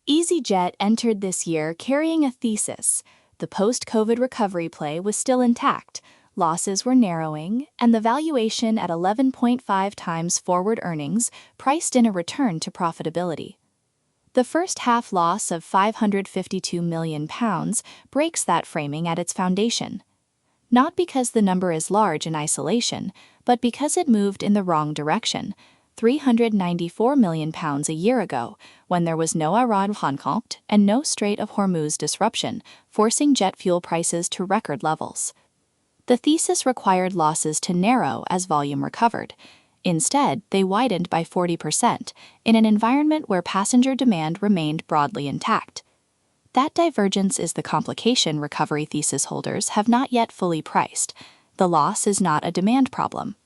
easyJet entered this year carrying a thesis. The post-COVID recovery play was still intact, losses were narrowing, and the valuation at 11.5 times forward earnings priced in a return to profitability. The first half loss of £552 million breaks that framing at its foundation. Not because the number is large in isolation, but because it moved in the wrong direction, £394 million a year ago, when there was no Iran conflict and no Strait of Hormuz disruption, forcing jet fuel prices to record levels. The thesis required losses to narrow as volume recovered. Instead, they widened by 40%, in an environment where passenger demand remained broadly intact. That divergence is the complication recovery thesis holders have not yet fully priced. The loss is not a demand problem.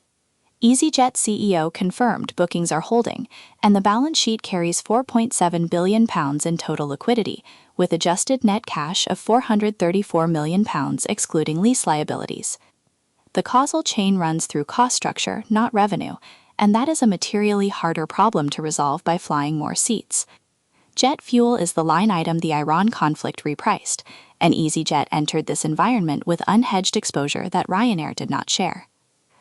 easyJet CEO confirmed bookings are holding, and the balance sheet carries £4.7 billion in total liquidity, with adjusted net cash of £434 million excluding lease liabilities. The causal chain runs through cost structure, not revenue, and that is a materially harder problem to resolve by flying more seats. Jet fuel is the line item the Iran conflict repriced, and easyJet entered this environment with unhedged exposure that Ryanair did not share.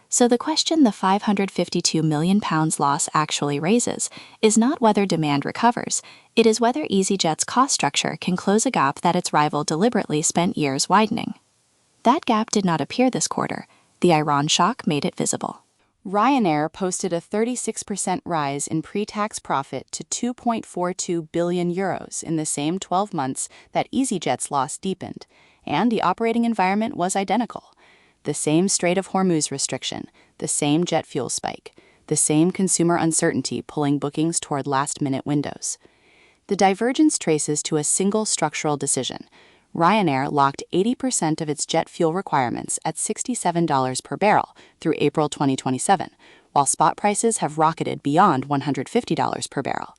So the question the £552 million loss actually raises is not whether demand recovers, it is whether easyJet's cost structure can close a gap that its rival deliberately spent years widening. That gap did not appear this quarter. The Iran shock made it visible. Ryanair posted a 36% rise in pre-tax profit to €2.42 billion in the same 12 months that easyJet's loss deepened, and the operating environment was identical. The same Strait of Hormuz restriction, the same jet fuel spike, the same consumer uncertainty pulling bookings toward last-minute windows. The divergence traces to a single structural decision. Ryanair locked 80% of its jet fuel requirements at $67 per barrel through April 2027, while spot prices have rocketed beyond $150 per barrel.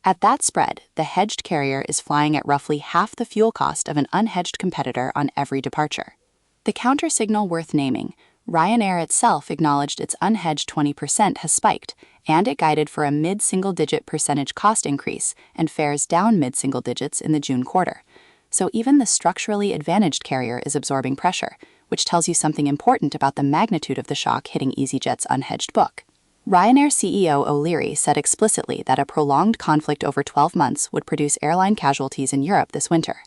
At that spread, the hedged carrier is flying at roughly half the fuel cost of an unhedged competitor on every departure. The counter-signal worth naming, Ryanair itself acknowledged its unhedged 20% has spiked, and it guided for a mid-single-digit percentage cost increase and fares down mid-single digits in the June quarter. So even the structurally advantaged carrier is absorbing pressure, which tells you something important about the magnitude of the shock hitting easyJet's unhedged book. Ryanair CEO O'Leary said explicitly that a prolonged conflict over 12 months would produce airline casualties in Europe this winter.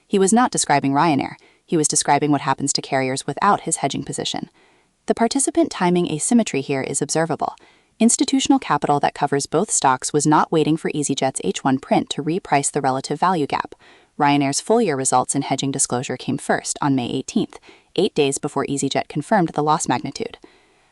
He was not describing Ryanair, he was describing what happens to carriers without his hedging position. The participant timing asymmetry here is observable. Institutional capital that covers both stocks was not waiting for easyJet's H1 print to reprice the relative value gap. Ryanair's full-year results and hedging disclosure came first on May 18th, 8 days before easyJet confirmed the loss magnitude.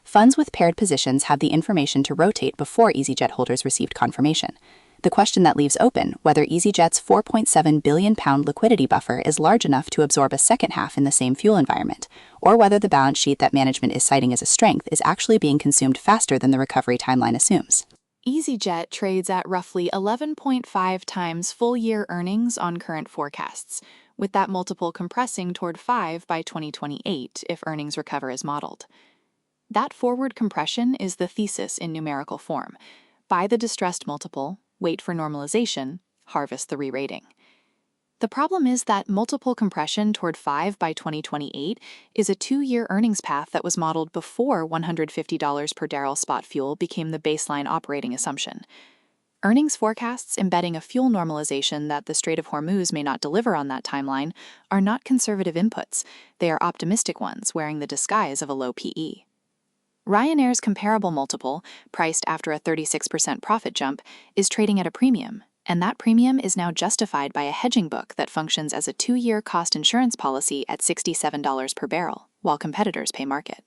Funds with paired positions have the information to rotate before easyJet holders received confirmation. The question that leaves open whether easyJet's £4.7 billion liquidity buffer is large enough to absorb a second half in the same fuel environment, or whether the balance sheet that management is citing as a strength is actually being consumed faster than the recovery timeline assumes. easyJet trades at roughly 11.5 times full-year earnings on current forecasts, with that multiple compressing toward 5 by 2028 if earnings recover as modeled. That forward compression is the thesis in numerical form. Buy the distressed multiple, wait for normalization, harvest the re-rating. The problem is that multiple compression toward 5 by 2028 is a 2-year earnings path that was modeled before $150 per barrel spot fuel became the baseline operating assumption. Earnings forecasts embedding a fuel normalization that the Strait of Hormuz may not deliver on that timeline are not conservative inputs, they are optimistic ones wearing the disguise of a low PE. Ryanair's comparable multiple, priced after a 36% profit jump, is trading at a premium, and that premium is now justified by a hedging book that functions as a 2-year cost insurance policy at $67 per barrel, while competitors pay market.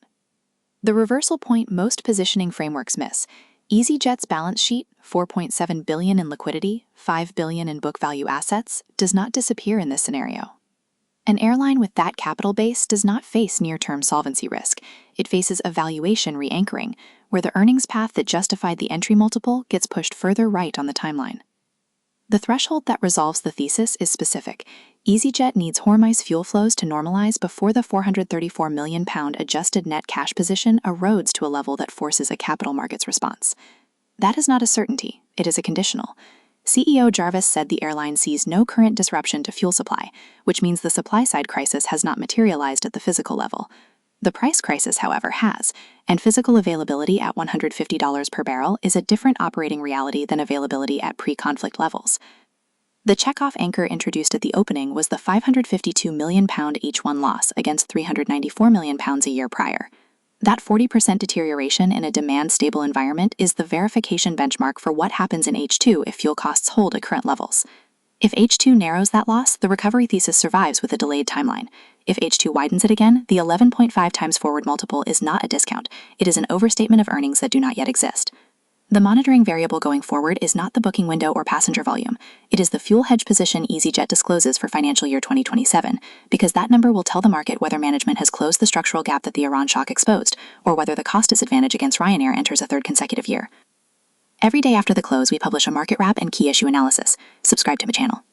The reversal point most positioning frameworks miss. easyJet's balance sheet, $4.7 billion in liquidity, $5 billion in book value assets, does not disappear in this scenario. An airline with that capital base does not face near-term solvency risk. It faces a valuation re-anchoring, where the earnings path that justified the entry multiple gets pushed further right on the timeline. The threshold that resolves the thesis is specific. easyJet needs Hormuz fuel flows to normalize before the £434 million adjusted net cash position erodes to a level that forces a capital markets response. That is not a certainty, it is a conditional. CEO Jarvis said the airline sees no current disruption to fuel supply, which means the supply-side crisis has not materialized at the physical level. The price crisis, however, has, and physical availability at $150 per barrel is a different operating reality than availability at pre-conflict levels. The checkoff anchor introduced at the opening was the £552 million H1 loss against £394 million a year prior. That 40% deterioration in a demand-stable environment is the verification benchmark for what happens in H2 if fuel costs hold at current levels. If H2 narrows that loss, the recovery thesis survives with a delayed timeline. If H2 widens it again, the 11.5 times forward multiple is not a discount. It is an overstatement of earnings that do not yet exist. The monitoring variable going forward is not the booking window or passenger volume. It is the fuel hedge position easyJet discloses for financial year 2027, because that number will tell the market whether management has closed the structural gap that the Iran shock exposed, or whether the cost disadvantage against Ryanair enters a third consecutive year. Every day after the close, we publish a market wrap and key issue analysis. Subscribe to my channel.